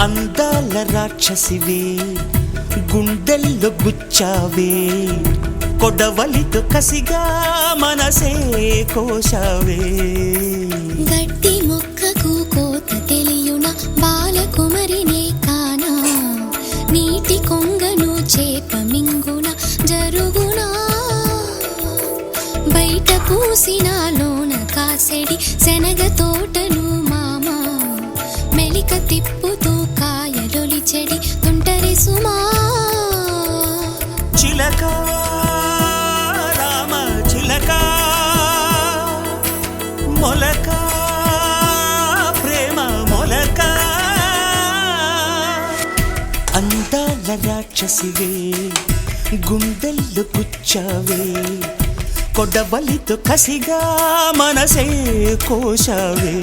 అందాల రాక్షసివే గుండెల్లో గుచ్చావే కొడవలితో కసిగా మనసే కోశావే గట్టి మొక్కకు కోత తెలియున బాలకుమరినే కానా నీటి కొంగను చేప మింగున జరుగునా బయట పూసిన లోన కాసెడి శనగ తోటను మామా మెలిక తిప్పుతూ కాయలొలి చెడి తుంటరి సుమా చిలక రామ చిలక మొలక ప్రేమ మొలక అందాల రాక్షసివే గుండెల్లో గుచ్చావే కొడవలితో కసిగా మనసే కోశావే